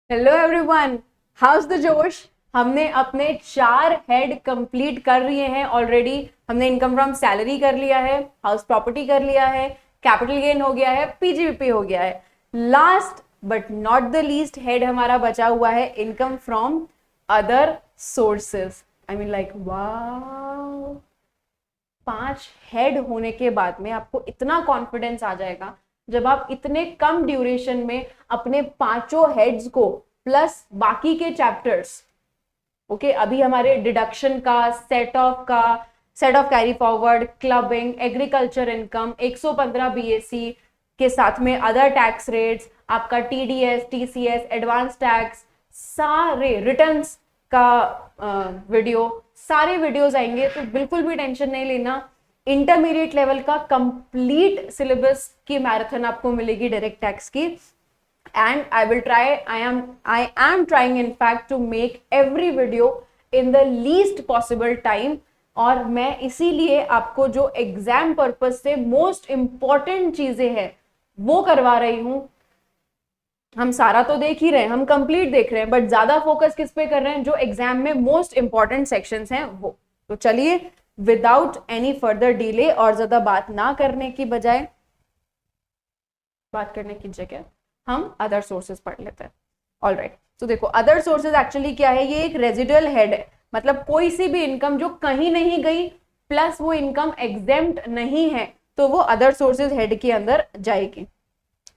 Hello everyone, house the जोश। हमने अपने 4 हेड कंप्लीट कर लिए हैं ऑलरेडी। हमने इनकम फ्रॉम सैलरी कर लिया है, हाउस प्रॉपर्टी कर लिया है, कैपिटल गेन हो गया है, पीजीबीपी हो गया है। Last but not the least head हमारा बचा हुआ है income from other sources. I mean like wow, 5 head होने के बाद में आपको इतना कॉन्फिडेंस आ जाएगा जब आप इतने कम ड्यूरेशन में अपने पांचों हेड्स को प्लस बाकी के चैप्टर्स। ओके, अभी हमारे डिडक्शन का, set of carry forward, clubbing, agriculture income, 115 BSc के साथ में अदर टैक्स रेट्स, आपका टीडीएस, टीसीएस, एडवांस टैक्स, सारे रिटर्न्स का वीडियो, सारे वीडियोस आएंगे। तो बिल्कुल भी टेंशन नहीं लेना। इंटरमीडिएट लेवल का कंप्लीट सिलेबस की मैराथन आपको मिलेगी डायरेक्ट टैक्स की। and I am trying in fact to make every video in the least possible time। और मैं इसीलिए आपको जो एग्जाम पर्पज से मोस्ट इंपॉर्टेंट चीजें हैं वो करवा रही हूं। हम सारा तो देख ही रहे हैं, हम कंप्लीट देख रहे हैं, बट ज्यादा फोकस किस पे कर रहे हैं? जो एग्जाम में मोस्ट इंपॉर्टेंट सेक्शंस हैं वो। तो चलिए, विदाउट एनी फर्दर डिले और ज्यादा बात ना करने की बजाय, बात करने की जगह हम अदर सोर्सेज पढ़ लेते हैं। ऑलराइट, तो देखो अदर सोर्सेज एक्चुअली क्या है? ये एक रेजिडुअल हेड है, मतलब कोई सी भी इनकम जो कहीं नहीं गई प्लस वो इनकम एग्जेम्प्ट नहीं है तो वो अदर सोर्सेज हेड के अंदर जाएगी।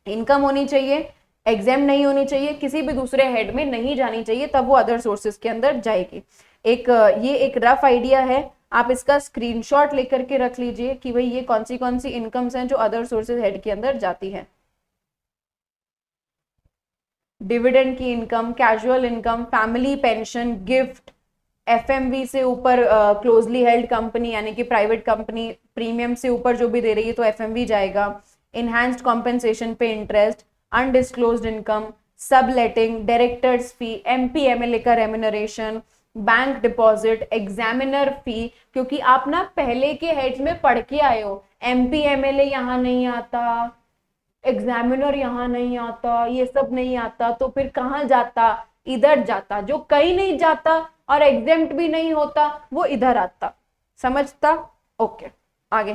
इनकम होनी चाहिए, एग्जाम नहीं होनी चाहिए, किसी भी दूसरे हेड में नहीं जानी चाहिए, तब वो अदर सोर्सेज के अंदर जाएगी। ये एक रफ आइडिया है, आप इसका स्क्रीनशॉट लेकर के रख लीजिए कि भाई ये कौन सी इनकम्स हैं जो अदर सोर्सेज हेड के अंदर जाती है। डिविडेंड की income, casual income, family pension, gift, FMV से ऊपर क्लोजली हेल्ड कंपनी यानी कि प्राइवेट कंपनी प्रीमियम से ऊपर जो भी दे रही है तो एफएमवी जाएगा। इनहैंस्ड कॉम्पेंसेशन पे interest, undisclosed income, subletting, directors fee, MP MLA का remuneration, bank deposit, examiner fee, क्योंकि आप ना पहले के हेड्स में पढ़ के आए हो, एमपीएमएलए यहाँ नहीं आता, एग्जामिनर यहाँ नहीं आता, ये सब नहीं आता, तो फिर कहाँ जाता? इधर जाता। जो कहीं नहीं जाता और एग्जेम्प्ट भी नहीं होता वो इधर आता। समझता? ओके, आगे।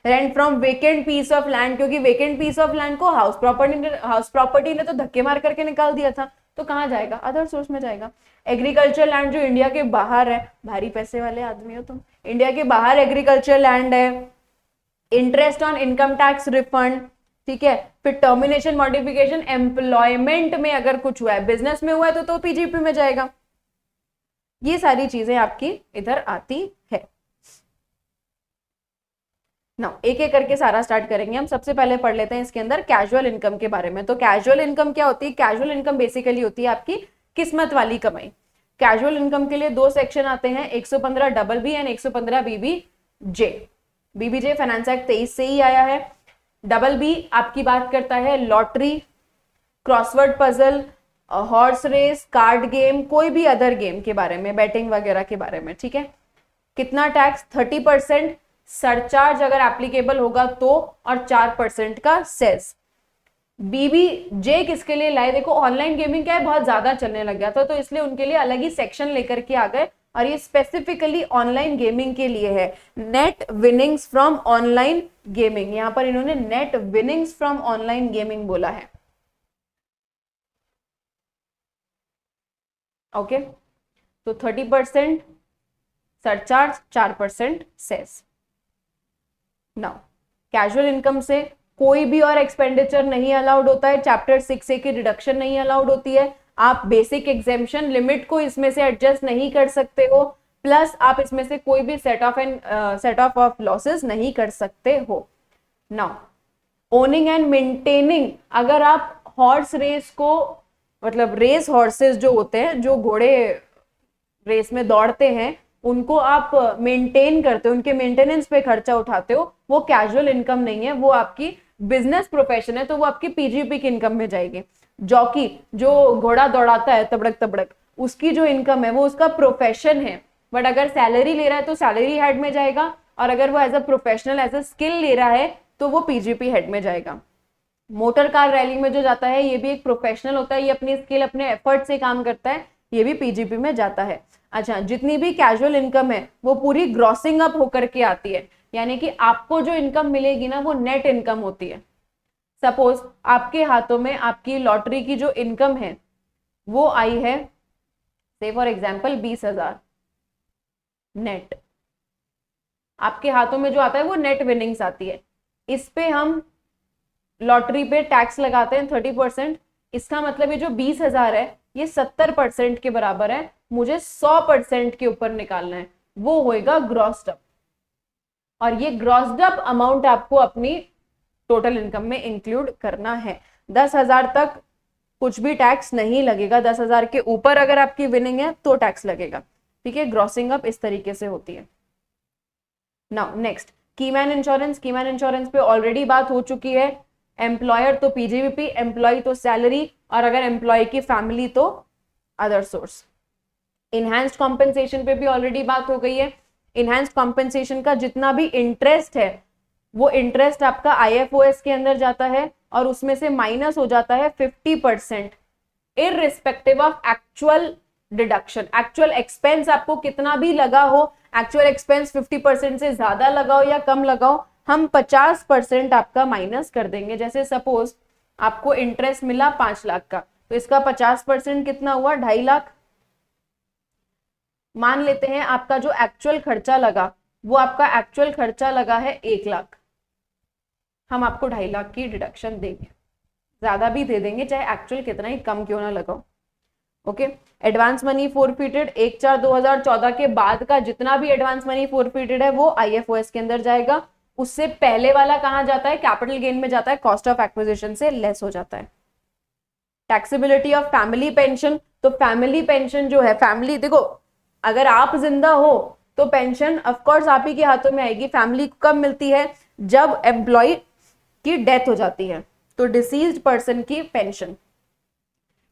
Rent from vacant piece of land, क्योंकि वेकेंट पीस ऑफ लैंड को हाउस प्रॉपर्टी ने तो धक्के मार करके निकाल दिया था, तो कहाँ जाएगा? अदर सोर्स में जाएगा। एग्रीकल्चर लैंड जो इंडिया के बाहर है, भारी पैसे वाले आदमी हो तुम, इंडिया के बाहर एग्रीकल्चर लैंड है। Interest on income tax refund, ठीक है। फिर टर्मिनेशन, मॉडिफिकेशन, एम्प्लॉयमेंट में अगर कुछ हुआ है, बिजनेस में हुआ है तो पीजीपी में जाएगा। ये सारी चीजें आपकी इधर आती है। ना एक एक करके सारा स्टार्ट करेंगे हम। सबसे पहले पढ़ लेते हैं इसके अंदर कैजुअल इनकम के बारे में। तो कैजुअल इनकम क्या होती है? कैजुअल इनकम बेसिकली होती है आपकी किस्मत वाली कमाई। कैजुअल इनकम के लिए 2 सेक्शन आते हैं, 115 double B and 115 BBJ. BBJ finance act 23 से ही आया है। डबल बी आपकी बात करता है lottery, crossword puzzle, horse race, card game, कोई भी अदर गेम के बारे में, बैटिंग वगैरह के बारे में, ठीक है। कितना टैक्स? 30%, सरचार्ज अगर एप्लीकेबल होगा तो, और 4% का सेस। बीबीजे किसके लिए लाए? देखो ऑनलाइन गेमिंग क्या है, बहुत ज्यादा चलने लग गया था, तो इसलिए उनके लिए अलग ही सेक्शन लेकर के आ गए, और ये स्पेसिफिकली ऑनलाइन गेमिंग के लिए है। Net winnings from online gaming, यहां पर इन्होंने net winnings from online gaming बोला है। ओके, तो 30% surcharge, 4% cess. Now casual income से कोई भी और एक्सपेंडिचर नहीं अलाउड होता है। चैप्टर 6A की डिडक्शन नहीं अलाउड होती है। आप बेसिक एग्जेम्पशन लिमिट को इसमें से एडजस्ट नहीं कर सकते हो, प्लस आप इसमें से कोई भी सेट ऑफ लॉसेस नहीं कर सकते हो। नाउ ओनिंग एंड मेंटेनिंग, अगर आप हॉर्स रेस को, मतलब रेस हॉर्सेस जो होते हैं, जो घोड़े रेस में दौड़ते हैं, उनको आप मेंटेन करते हो, उनके मेंटेनेंस पे खर्चा उठाते हो, वो कैजुअल इनकम नहीं है, वो आपकी बिजनेस प्रोफेशन है, तो वो आपकी पीजीपी की इनकम में जाएगी। जॉकी जो घोड़ा दौड़ाता है तबड़क तबड़क, उसकी जो इनकम है वो उसका प्रोफेशन है, बट अगर सैलरी ले रहा है तो सैलरी हेड में जाएगा, और अगर वो as a professional as a skill ले रहा है तो वो पीजीपी हेड में जाएगा। मोटर कार रैली में जो जाता है ये भी एक प्रोफेशनल होता है, ये अपनी स्किल अपने एफर्ट से काम करता है, ये भी पीजीपी में जाता है। अच्छा, जितनी भी कैजुअल इनकम है वो पूरी ग्रॉसिंग अप होकर के आती है, यानी कि आपको जो इनकम मिलेगी ना वो नेट इनकम होती है। सपोज आपके हाथों में आपकी लॉटरी की जो इनकम है वो आई है से फॉर एग्जाम्पल 20,000 नेट, आपके हाथों में जो आता है वो नेट विनिंग्स आती है। इस पे हम लॉटरी पे टैक्स लगाते हैं 30%। इसका मतलब ये जो 20,000 है ये 70% के बराबर है, मुझे 100% के ऊपर निकालना है, वो होएगा ग्रॉस्ड अप। और ये ग्रॉस्ड अप अमाउंट आपको अपनी टोटल इनकम में इंक्लूड करना है। 10,000 तक कुछ भी टैक्स नहीं लगेगा, 10,000 के ऊपर अगर आपकी विनिंग है तो टैक्स लगेगा। ठीक है, ग्रॉसिंग अप इस तरीके से होती है। Now next, keyman insurance. Keyman insurance पे ऑलरेडी बात हो चुकी है। एम्प्लॉयर तो पीजीबीपी, एम्प्लॉय तो सैलरी, और अगर एम्प्लॉय की फैमिली तो अदर सोर्स। इनहैंस्ड कॉम्पेंसेशन पे भी ऑलरेडी बात हो गई है। इनहैंस्ड कॉम्पेंसेशन का जितना भी इंटरेस्ट है वो इंटरेस्ट आपका आईएफओएस के अंदर जाता है और उसमें से माइनस हो जाता है 50% irrespective of actual deduction. Actual expense आपको कितना भी लगा हो, एक्चुअल एक्सपेंस 50% से ज्यादा लगाओ या कम लगाओ, हम 50% आपका माइनस कर देंगे। जैसे सपोज आपको इंटरेस्ट मिला 5 लाख का, तो इसका 50% कितना हुआ, 2.5 लाख। मान लेते हैं आपका जो एक्चुअल खर्चा लगा वो आपका एक्चुअल खर्चा लगा है 1 लाख, हम आपको 2.5 लाख की डिडक्शन देंगे, ज्यादा भी दे देंगे चाहे एक्चुअल कितना ही कम क्यों ना लगाओ। ओके, एडवांस मनी फोरफिटेड 1/4/2014 के बाद का जितना भी एडवांस मनी फोरफिटेड है वो आईएफओएस के अंदर जाएगा। उससे पहले वाला कहां जाता है, कैपिटल गेन में जाता है, कॉस्ट ऑफ एक्विजिशन से लेस हो जाता है। टैक्सेबिलिटी ऑफ फैमिली पेंशन, तो फैमिली पेंशन जो है, फैमिली देखो अगर आप जिंदा हो तो पेंशन ऑफकोर्स आप ही के हाथों में आएगी। फैमिली को कब मिलती है, जब एम्प्लॉय की डेथ हो जाती है, तो डिसीज्ड पर्सन की पेंशन।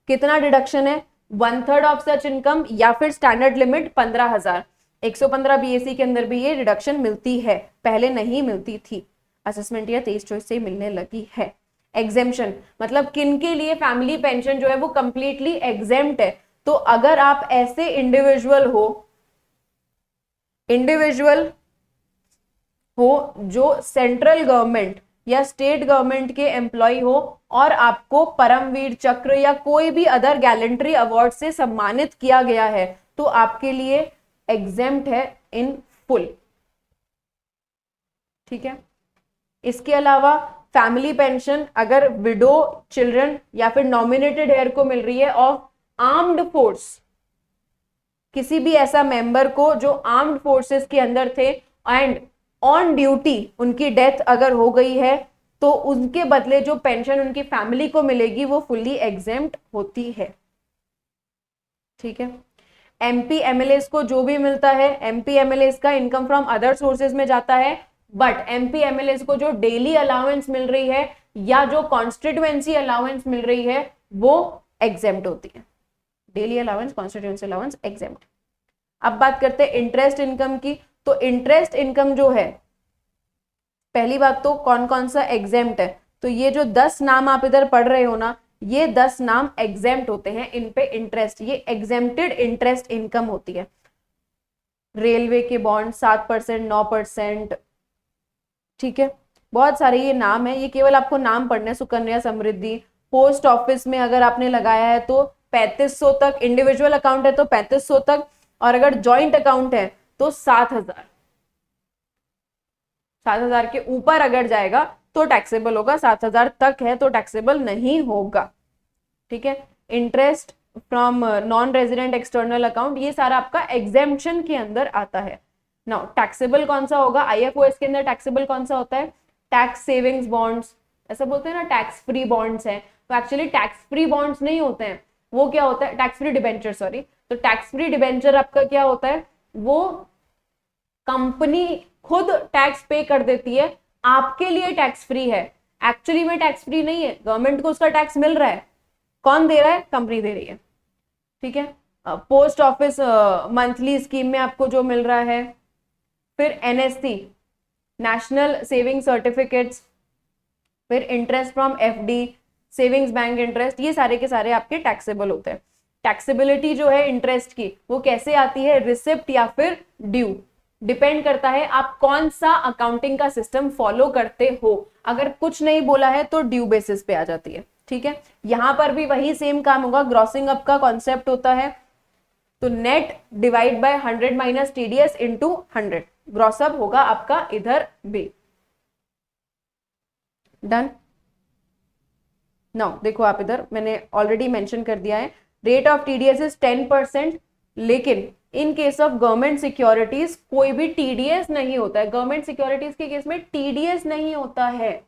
कितना डिडक्शन है, 1/3 ऑफ सच इनकम, या फिर स्टैंडर्ड लिमिट 15,000। 115 बीएसई के अंदर भी ये डिडक्शन मिलती है, पहले नहीं मिलती थी, असेसमेंट या 23 चॉइस से मिलने लगी है। एग्जेम्पशन मतलब किन के लिए फैमिली पेंशन जो है वो कंप्लीटली एग्जेम्प्ट है, तो अगर आप ऐसे इंडिविजुअल हो जो सेंट्रल गवर्नमेंट या स्टेट गवर्नमेंट के एम्प्लॉय हो और आपको परमवीर चक्र या कोई भी अदर गैलेंट्री अवार्ड से सम्मानित किया गया है, तो आपके लिए एग्जेम्प्ट है इन फुल। ठीक है, इसके अलावा फैमिली पेंशन अगर विडो, चिल्ड्रन या फिर नॉमिनेटेड हेयर को मिल रही है ऑफ आर्म्ड फोर्स, किसी भी ऐसा मेंबर को जो आर्म्ड फोर्सेस के अंदर थे एंड ऑन ड्यूटी उनकी डेथ अगर हो गई है, तो उनके बदले जो पेंशन उनकी फैमिली को मिलेगी वो फुल्ली एग्जेम्प्ट होती है। ठीक है, एमपी एमएलए को जो भी मिलता है, एमपी एमएलए का इनकम फ्रॉम अदर सोर्सेज में जाता है, बट एमपी एमएलए को जो डेली अलाउंस मिल रही है या जो कॉन्स्टिट्यूएंसी अलाउंस मिल रही है वो एग्जेम्प्ट होती है। Daily allowance, constituency allowance exempt. अब बात करते हैं इंटरेस्ट इनकम की, तो इंटरेस्ट इनकम जो है, पहली बात तो कौन कौन सा एग्जेम्प्ट है, तो ये जो 10 नाम आप इधर पढ़ रहे हो ना, ये 10 नाम एग्जेम्प्ट होते हैं, इन पे इंटरेस्ट, ये एग्जेम्प्टेड इंटरेस्ट इनकम होती है। रेलवे के बॉन्ड 7%, 9%, ठीक है, बहुत सारे ये नाम है, ये केवल आपको नाम पढ़ने, सुकन्या समृद्धि। पोस्ट ऑफिस में अगर आपने लगाया है तो 3500 तक, इंडिविजुअल अकाउंट है तो 3500 तक, और अगर ज्वाइंट अकाउंट है तो 7,000। 7,000 के ऊपर अगर जाएगा तो टैक्सेबल होगा, 7,000 तक है तो टैक्सेबल नहीं होगा। ठीक है, interest from non resident external account, ये सारा आपका एग्जेम्पशन के अंदर आता है। नाउ टैक्सेबल कौन सा होगा, आईएफओएस के अंदर टैक्सेबल कौन सा होता है, टैक्स सेविंग्स बॉन्ड्स, ऐसा बोलते हैं ना, टैक्स फ्री बॉन्ड्स हैं, तो एक्चुअली टैक्स फ्री बॉन्ड्स नहीं होते हैं, वो क्या होता है, टैक्स फ्री डिबेंचर, सॉरी। तो टैक्स फ्री डिबेंचर आपका क्या होता है, वो कंपनी खुद टैक्स पे कर देती है, आपके लिए टैक्स फ्री है, एक्चुअली में टैक्स फ्री नहीं है, गवर्नमेंट को उसका टैक्स मिल रहा है, कौन दे रहा है, कंपनी दे रही है। ठीक है, पोस्ट ऑफिस मंथली स्कीम में आपको जो मिल रहा है, फिर एनएससी, नेशनल सेविंग सर्टिफिकेट्स, फिर interest from FD, savings bank interest, ये सारे के सारे आपके टैक्सेबल होते हैं। टैक्सेबिलिटी जो है इंटरेस्ट की वो कैसे आती है, रिसिप्ट या फिर ड्यू, डिपेंड करता है आप कौन सा अकाउंटिंग का सिस्टम फॉलो करते हो। अगर कुछ नहीं बोला है तो ड्यू बेसिस पे आ जाती है, ठीक है। यहां पर भी वही सेम काम होगा, ग्रॉसिंग अप का कॉन्सेप्ट होता है, तो net divide by 100 minus TDS into 100, gross up होगा आपका इधर भी। डन। नाउ देखो आप इधर मैंने ऑलरेडी मेंशन कर दिया है, रेट ऑफ टीडीएस इज 10%, लेकिन in case of government securities कोई भी टीडीएस नहीं होता है। गवर्नमेंट सिक्योरिटीज के केस में टीडीएस नहीं होता है।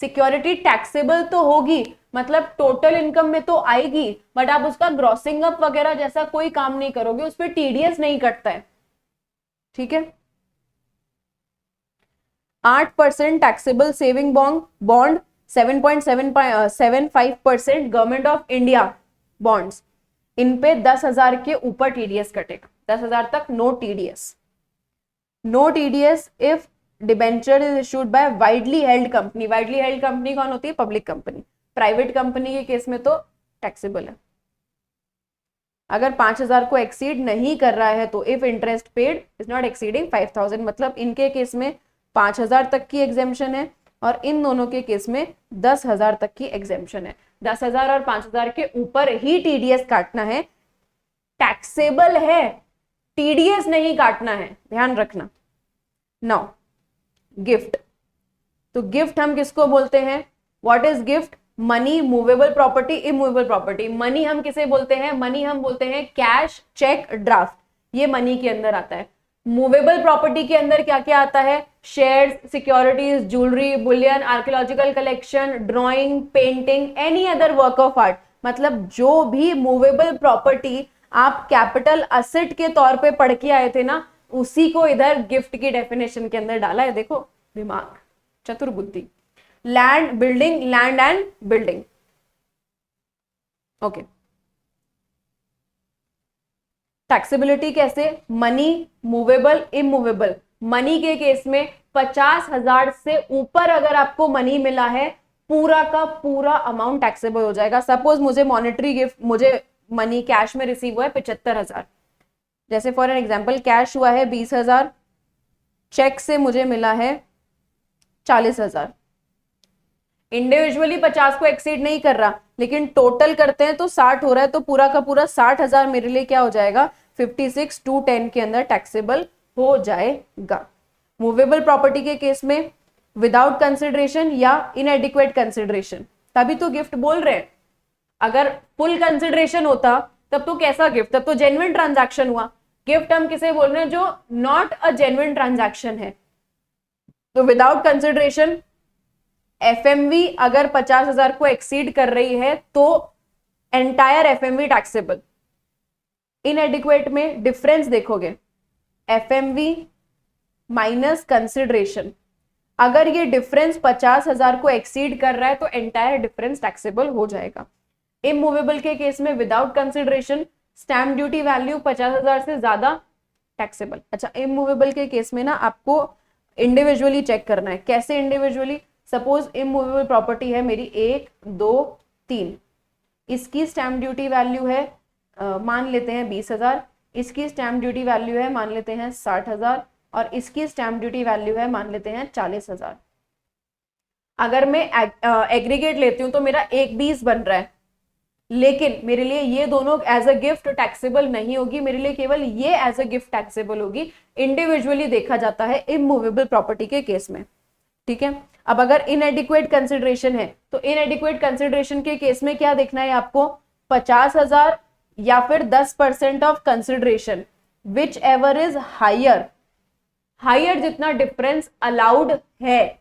सिक्योरिटी टैक्सेबल तो होगी, मतलब टोटल इनकम में तो आएगी, बट आप उसका ग्रॉसिंग अप वगैरह जैसा कोई काम नहीं करोगे, उस पर टीडीएस नहीं कटता है, ठीक है। 8% taxable saving bond, 7.75% government of India bonds, इन पे 10,000 के ऊपर टीडीएस कटेगा, 10,000 तक no TDS. No TDS if debenture is issued by widely held company. Widely held company कौन होती है, पब्लिक कंपनी। प्राइवेट कंपनी के केस में तो टैक्सेबल है। अगर 5,000 को एक्सीड नहीं कर रहा है तो if interest paid is not exceeding 5,000, मतलब इनके केस में 5,000 तक की एग्जेम्पशन है और इन दोनों के केस में 10,000 तक की एग्जेम्पशन है। 10,000 और 5,000 के ऊपर ही टीडीएस काटना है, टैक्सेबल है, टीडीएस नहीं काटना है, ध्यान रखना। नाउ गिफ्ट, तो गिफ्ट हम किसको बोलते हैं, what is gift, money, movable property, immovable property. Money हम किसे बोलते हैं, मनी हम बोलते हैं कैश, चेक, ड्राफ्ट, ये मनी के अंदर आता है। मूवेबल प्रॉपर्टी के अंदर क्या क्या आता है, shares, securities, jewellery, Boolean, archaeological collection, drawing, painting, any other work of art, मतलब जो भी मूवेबल प्रॉपर्टी आप कैपिटल असेट के तौर पे पढ़ के आए थे ना, उसी को इधर गिफ्ट की डेफिनेशन के अंदर डाला है। देखो दिमाग, चतुर्बुद्धि। Land, building, land and building, okay. Taxability कैसे, मनी, मूवेबल, इमूवेबल। मनी के केस में 50,000 से ऊपर अगर आपको मनी मिला है, पूरा का पूरा अमाउंट टैक्सेबल हो जाएगा। सपोज मुझे मॉनेटरी गिफ्ट, मुझे मनी कैश में रिसीव हुआ है 75,000, जैसे फॉर एन एग्जाम्पल कैश हुआ है 20,000, चेक से मुझे मिला है 40,000। इंडिविजुअली 50 को एक्सीड नहीं कर रहा, लेकिन टोटल करते हैं तो 60 हो रहा है, तो पूरा का पूरा 60,000 मेरे लिए क्या हो जाएगा, 56 to 10 के अंदर टैक्सेबल हो जाएगा। मूवेबल प्रॉपर्टी के केस में विदाउट कंसिडरेशन या इनएडिक्वेट कंसिडरेशन, तभी तो गिफ्ट बोल रहे हैं। अगर फुल कंसिडरेशन होता तब तो कैसा गिफ्ट, तब तो जेन्युइन ट्रांजैक्शन हुआ। गिफ्ट हम किसे बोल रहे हैं, जो नॉट अ जेन्युइन ट्रांजैक्शन है। तो विदाउट कंसिडरेशन एफएमवी अगर 50,000 को एक्सीड कर रही है तो एंटायर एफएमवी टैक्सेबल। इनएडिक्वेट में डिफरेंस देखोगे, एफएमवी माइनस कंसिडरेशन, अगर ये डिफरेंस 50,000 को एक्सीड कर रहा है तो एंटायर डिफरेंस टैक्सेबल हो जाएगा। इमूवेबल के केस में without consideration, stamp duty value 50,000 से ज्यादा टैक्सेबल। अच्छा, इमूवेबल के केस में ना आपको इंडिविजुअली चेक करना है। कैसे इंडिविजुअली, सपोज इमूवेबल प्रॉपर्टी है मेरी 1, 2, 3, इसकी स्टैम्प ड्यूटी वैल्यू है मान लेते हैं 20,000, इसकी स्टैम्प ड्यूटी वैल्यू है मान लेते हैं 60,000 और इसकी स्टैम्प ड्यूटी वैल्यू है मान लेते हैं 40,000। अगर मैं एग्रीगेट लेती हूं तो मेरा 1,20 बन रहा है, लेकिन मेरे लिए ये दोनों एज अ गिफ्ट टैक्सेबल नहीं होगी, मेरे लिए केवल ये एज अ गिफ्ट टैक्सेबल होगी। इंडिविजुअली देखा जाता है इमूवेबल प्रॉपर्टी के केस में, ठीक है। अब अगर इनएडिक्वेट कंसिडरेशन है तो इनएडिक्वेट कंसिडरेशन के केस में क्या देखना है आपको, 50,000 या फिर 10% of consideration, whichever is higher, higher जितना डिफरेंस अलाउड है,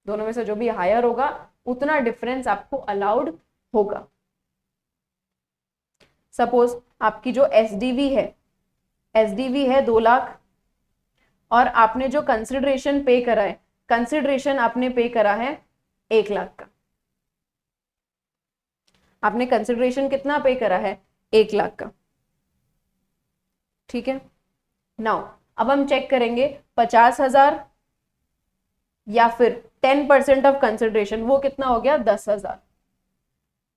दोनों में से जो भी हायर होगा उतना डिफरेंस आपको अलाउड होगा। सपोज आपकी जो एसडीवी है, एसडीवी है 2 लाख और आपने जो कंसिडरेशन पे करा है, कंसिडरेशन आपने पे करा है 1 लाख का। आपने कंसिडरेशन कितना पे करा है, 1 लाख का, ठीक है। नाउ अब हम चेक करेंगे 50,000 या फिर 10% ऑफ कंसिडरेशन, वो कितना हो गया 10,000।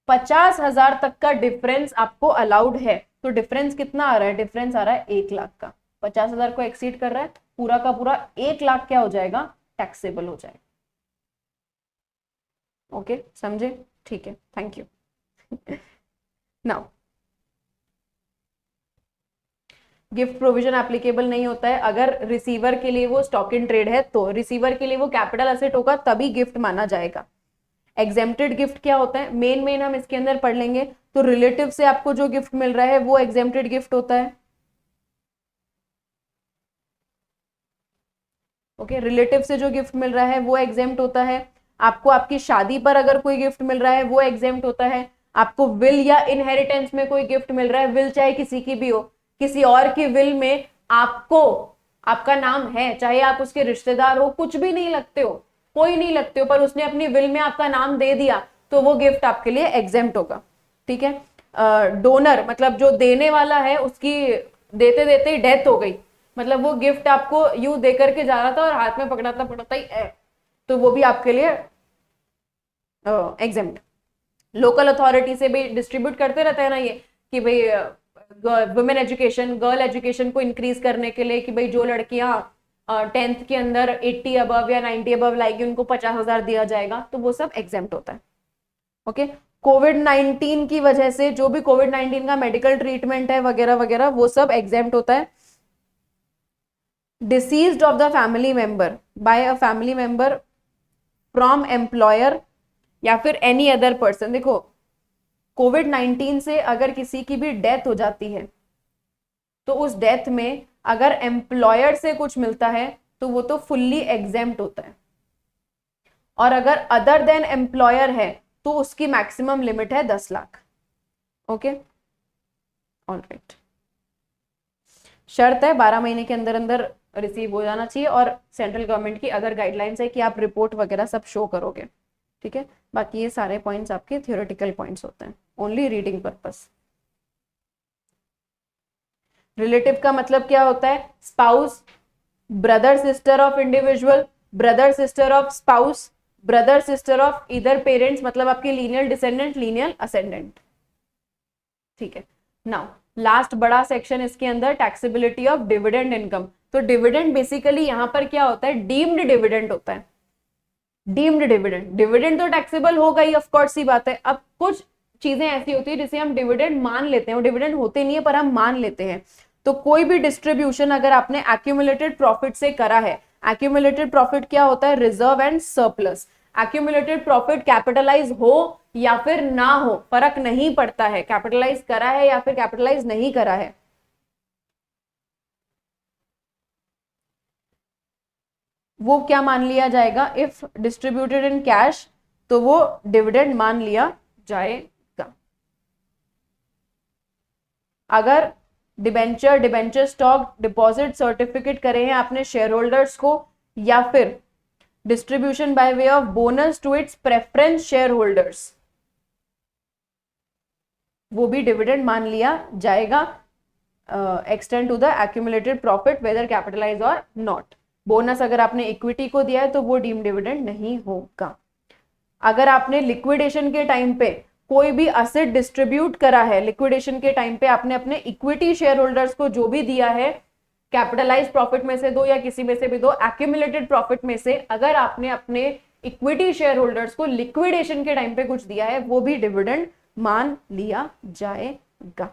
50,000 तक का डिफरेंस आपको अलाउड है, तो डिफरेंस कितना आ रहा है, डिफरेंस आ रहा है 1 लाख का। 50,000 को एक्सीड कर रहा है, पूरा का पूरा 1 लाख क्या हो जाएगा, टैक्सेबल हो जाएगा। ओके, समझे, ठीक है, thank you. Now gift provision applicable नहीं होता है अगर रिसीवर के लिए वो स्टॉक इन ट्रेड है, तो रिसीवर के लिए वो कैपिटल एसेट होगा तभी गिफ्ट माना जाएगा। एग्जेम्प्टेड गिफ्ट क्या होता है, मेन हम इसके अंदर पढ़ लेंगे। तो रिलेटिव से आपको जो गिफ्ट मिल रहा है वो एग्जेम्प्टेड गिफ्ट होता है। ओके, रिलेटिव से जो गिफ्ट मिल रहा है वो एग्जेम्प्ट होता है। आपको आपकी शादी पर अगर कोई गिफ्ट मिल रहा है वो एग्जेम्प्ट होता है। आपको विल या इनहेरिटेंस में कोई गिफ्ट मिल रहा है, विल चाहे किसी की भी हो, किसी और की विल में आपको, आपका नाम है, चाहे आप उसके रिश्तेदार हो, कुछ भी नहीं लगते हो, कोई नहीं लगते हो, पर उसने अपनी विल में आपका नाम दे दिया, तो वो गिफ्ट आपके लिए एग्जेम्प्ट होगा। ठीक है। डोनर मतलब जो देने वाला है, उसकी देते देते ही डेथ हो गई, मतलब वो गिफ्ट आपको यूं दे करके जा रहा था और हाथ में पकड़ाता पकड़ाता ही तो वो भी आपके लिए एग्जेम्प्ट। लोकल अथॉरिटी से भी डिस्ट्रीब्यूट करते रहते हैं ना ये, कि भाई वुमेन एजुकेशन, गर्ल एजुकेशन को इंक्रीज करने के लिए, कि भाई जो लड़कियां 10th के अंदर 80 अबव या 90 अबव लाएगी उनको 50,000 दिया जाएगा, तो वो सब एग्जेम्प्ट होता है। ओके। कोविड-19 की वजह से जो भी कोविड-19 का मेडिकल ट्रीटमेंट है वगैरह वगैरह, वो सब एग्जेम्प्ट होता है। Deceased of the family member by a family member from employer या फिर एनी अदर पर्सन। देखो, कोविड-19 से अगर किसी की भी डेथ हो जाती है, तो उस डेथ में अगर एम्प्लॉयर से कुछ मिलता है तो वो तो फुल्ली एग्जेम्प्ट होता है, और अगर अदर देन एम्प्लॉयर है तो उसकी मैक्सिमम लिमिट है 10 लाख। Okay, alright. शर्त है 12 महीने के अंदर अंदर रिसीव हो जाना चाहिए, और सेंट्रल गवर्नमेंट की अदर गाइडलाइंस है कि आप रिपोर्ट वगैरह सब शो करोगे। ठीक है, बाकी ये सारे पॉइंट्स आपके थियोरेटिकल पॉइंट्स होते हैं, ओनली रीडिंग पर्पस। रिलेटिव का मतलब क्या होता है, spouse, brother sister of individual, brother sister of spouse, brother sister of इधर पेरेंट्स, मतलब आपके लीनियल डिसेंडेंट, लीनियल असेंडेंट। ठीक है। नाउ लास्ट बड़ा सेक्शन इसके अंदर, टैक्सेबिलिटी ऑफ डिविडेंड इनकम। तो डिविडेंड बेसिकली यहां पर क्या होता है, डीम्ड डिविडेंड होता है। डीम्ड डिविडेंड, डिविडेंड तो टैक्सेबल होगा ही, ऑफ कोर्स सी बात है। अब कुछ चीजें ऐसी होती है जिसे हम डिविडेंड मान लेते हैं, वो डिविडेंड होते नहीं है पर हम मान लेते हैं। तो कोई भी डिस्ट्रीब्यूशन अगर आपने एक्यूमुलेटेड प्रॉफिट से करा है, एक्यूमुलेटेड प्रॉफिट क्या होता है, reserve and surplus. Accumulated profit capitalise हो या फिर ना हो, फर्क नहीं पड़ता है, कैपिटलाइज करा है या फिर कैपिटलाइज नहीं करा है। वो क्या मान लिया जाएगा, इफ डिस्ट्रीब्यूटेड इन कैश, तो वो डिविडेंड मान लिया जाएगा। अगर debenture, debenture stock, deposit, certificate करे हैं आपने शेयर होल्डर्स को, या फिर distribution by way of bonus to its preference share holders, वो भी डिविडेंड मान लिया जाएगा, extend to the accumulated profit whether capitalise और नॉट। बोनस अगर आपने इक्विटी को दिया है तो वो डीम डिविडेंड नहीं होगा। अगर आपने लिक्विडेशन के टाइम पे कोई भी असेट डिस्ट्रीब्यूट करा है, लिक्विडेशन के टाइम पे आपने अपने इक्विटी शेयर होल्डर्स को जो भी दिया है, कैपिटलाइज प्रॉफिट में से दो या किसी में से भी दो, एक्यूमुलेटेड प्रॉफिट में से अगर आपने अपने इक्विटी शेयर होल्डर्स को लिक्विडेशन के टाइम पे कुछ दिया है, वो भी डिविडेंड मान लिया जाएगा।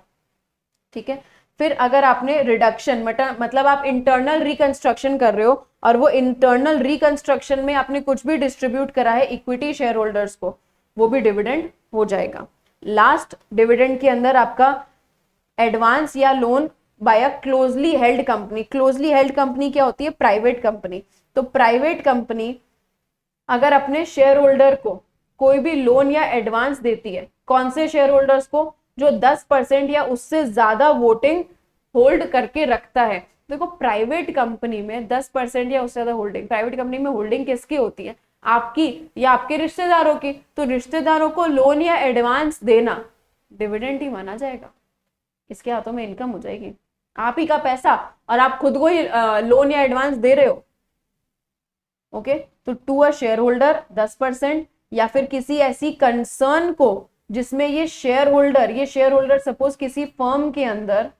ठीक है। फिर अगर आपने रिडक्शन मतलब आप इंटरनल रिकंस्ट्रक्शन कर रहे हो, और वो इंटरनल रिकंस्ट्रक्शन में आपने कुछ भी डिस्ट्रीब्यूट करा है इक्विटी शेयर होल्डर्स को, वो भी डिविडेंड हो जाएगा। लास्ट डिविडेंड के अंदर आपका एडवांस या loan by a closely held company. Closely held company क्या होती है, प्राइवेट कंपनी। तो प्राइवेट कंपनी अगर अपने शेयर होल्डर को कोई भी लोन या एडवांस देती है, कौन से शेयर होल्डर्स को, जो 10% या उससे ज्यादा वोटिंग होल्ड करके रखता है। देखो, प्राइवेट कंपनी में 10% या उससे ज्यादा होल्डिंग, प्राइवेट कंपनी में होल्डिंग किसकी होती है, आपकी या आपके रिश्तेदारों की। तो रिश्तेदारों को लोन या एडवांस देना डिविडेंड ही माना जाएगा, इसके हाथों में इनकम हो जाएगी, आप ही का पैसा, और आप खुद को ही लोन या एडवांस दे रहे हो। ओके, तो टू अ शेयर होल्डर 10%, या फिर किसी ऐसी कंसर्न को जिसमें ये शेयर होल्डर सपोज किसी फर्म के अंदर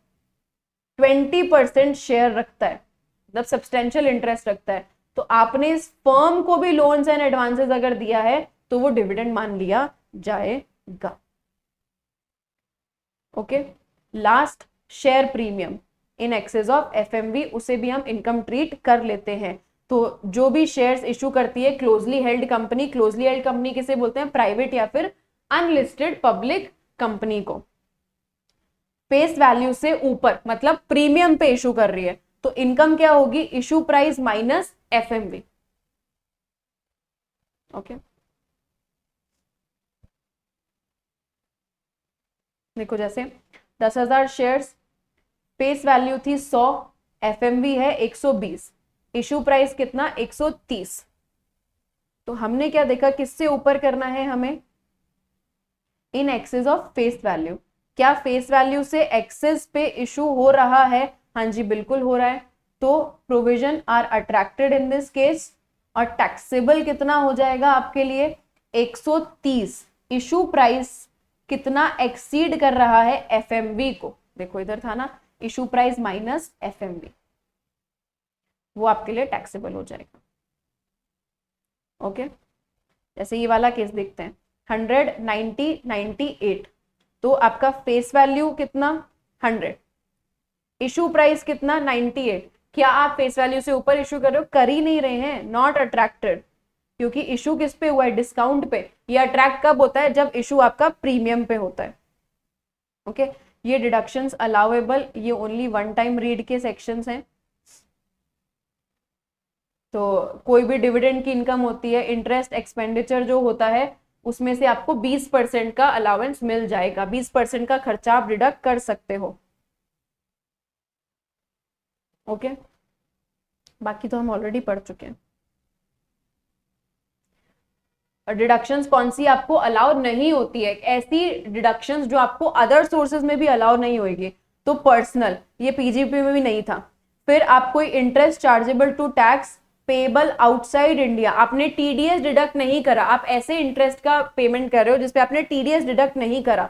20% शेयर रखता है, मतलब सब्सटेंशियल इंटरेस्ट रखता है, तो आपने इस फर्म को भी लोन्स एंड एडवांसेस अगर दिया है तो वो डिविडेंड मान लिया जाएगा। Okay, last share premium in excess of FMV, उसे भी हम इनकम ट्रीट कर लेते हैं। तो जो भी शेयर्स इशू करती है क्लोजली हेल्ड कंपनी किसे बोलते हैं, प्राइवेट या फिर अनलिस्टेड पब्लिक कंपनी को, फेस वैल्यू से ऊपर मतलब प्रीमियम पे इशू कर रही है, तो इनकम क्या होगी, issue price minus FMV. Okay, देखो जैसे 10,000 शेयर्स, फेस वैल्यू थी 100, एफएमवी है 120, इशू प्राइस कितना 130। तो हमने क्या देखा, किससे ऊपर करना है हमें, in excess of face value. क्या फेस वैल्यू से एक्सेस पे इशू हो रहा है, हाँ जी बिल्कुल हो रहा है, तो provision are attracted in this case, और टैक्सेबल कितना हो जाएगा आपके लिए 130। इशू प्राइस कितना एक्सीड कर रहा है एफएमवी को, देखो इधर था ना, इशू प्राइस माइनस एफएमवी, वो आपके लिए टैक्सेबल हो जाएगा। ओके, जैसे ये वाला केस देखते हैं 100, 90, 98, तो आपका फेस वैल्यू कितना 100, इशू प्राइस कितना 98। क्या आप फेस वैल्यू से ऊपर इशू कर रहे हो, कर ही नहीं रहे हैं, नॉट अट्रैक्टेड, क्योंकि इशू किस पे हुआ है, डिस्काउंट पे। ये अट्रैक्ट कब होता है, जब इशू आपका प्रीमियम पे होता है। ओके, ये डिडक्शंस अलाउएबल, ये ओनली वन टाइम रीड के सेक्शंस हैं। तो कोई भी डिविडेंड की इनकम होती है, इंटरेस्ट एक्सपेंडिचर जो होता है, उसमें से आपको 20% का अलाउंस मिल जाएगा, 20% का खर्चा आप डिडक्ट कर सकते हो। ओके, बाकी तो हम ऑलरेडी पढ़ चुके हैं। और डिडक्शंस कौन सी आपको अलाउ नहीं होती है, ऐसी डिडक्शंस जो आपको अदर सोर्सेज में भी अलाउ नहीं होगी। तो पर्सनल, ये पीजीपी में भी नहीं था। फिर आपको interest chargeable to tax payable outside India, आपने टीडीएस डिडक्ट नहीं करा, आप ऐसे इंटरेस्ट का पेमेंट कर रहे हो जिसपे आपने टीडीएस डिडक्ट नहीं करा,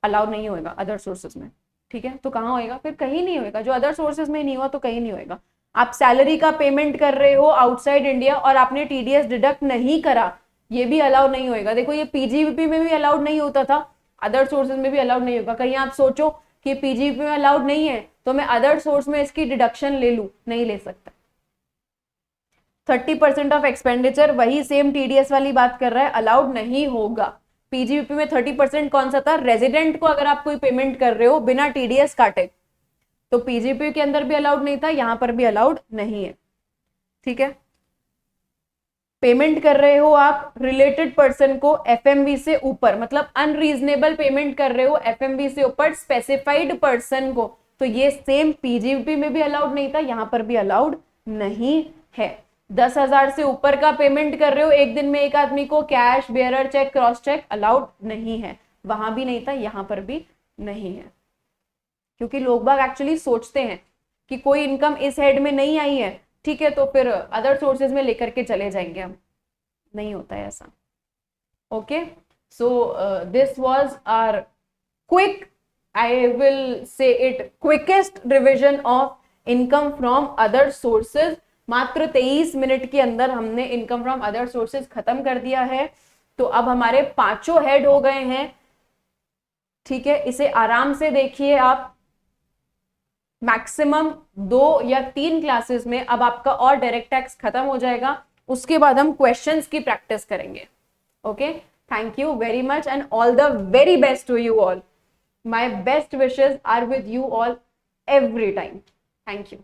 अलाउ नहीं होगा अदर सोर्सेज में। ठीक है, तो कहाँ होएगा, फिर कहीं नहीं होएगा, जो अदर सोर्सेज में नहीं हुआ तो कहीं नहीं होएगा। आप सैलरी का पेमेंट कर रहे हो आउटसाइड इंडिया और आपने टीडीएस डिडक्ट नहीं करा, ये भी अलाउ नहीं होएगा। देखो ये पीजीपी में भी अलाउड नहीं होता था, अदर सोर्सेज में भी अलाउड नहीं होगा। कहीं आप सोचो कि पीजीपी में अलाउड नहीं है तो मैं अदर सोर्स में इसकी डिडक्शन ले लूं, नहीं ले सकता। 30% ऑफ एक्सपेंडिचर, वही सेम टीडीएस वाली बात कर रहा है, अलाउड नहीं होगा। पीजीपी में 30% कौन सा था, रेजिडेंट को अगर आप कोई पेमेंट कर रहे हो बिना टीडीएस काटे, तो पीजीपी के अंदर भी अलाउड नहीं था, यहां पर भी अलाउड नहीं है। ठीक है, पेमेंट कर रहे हो आप रिलेटेड पर्सन को एफएमवी से ऊपर, मतलब अनरीजनेबल पेमेंट कर रहे हो एफएमवी से ऊपर स्पेसिफाइड पर्सन को, तो ये सेम पीजीपी में भी अलाउड नहीं था, यहां पर भी अलाउड नहीं है। 10,000 से ऊपर का पेमेंट कर रहे हो एक दिन में एक आदमी को, cash, bearer cheque, cross cheque allowed नहीं है, वहां भी नहीं था, यहां पर भी नहीं है। क्योंकि लोग बाग एक्चुअली सोचते हैं कि कोई इनकम इस हेड में नहीं आई है, ठीक है, तो फिर अदर सोर्सेज में लेकर के चले जाएंगे हम, नहीं होता है ऐसा। Okay, so this was our quick, I will say it quickest revision of income from other sources. मात्र 23 मिनट के अंदर हमने इनकम फ्रॉम अदर सोर्सेज खत्म कर दिया है। तो अब हमारे पांचों हेड हो गए हैं। ठीक है, इसे आराम से देखिए आप, मैक्सिमम 2 या 3 क्लासेस में अब आपका और डायरेक्ट टैक्स खत्म हो जाएगा, उसके बाद हम क्वेश्चंस की प्रैक्टिस करेंगे। Okay, thank you very much and all the very best to you all. My best wishes are with you all every time. Thank you.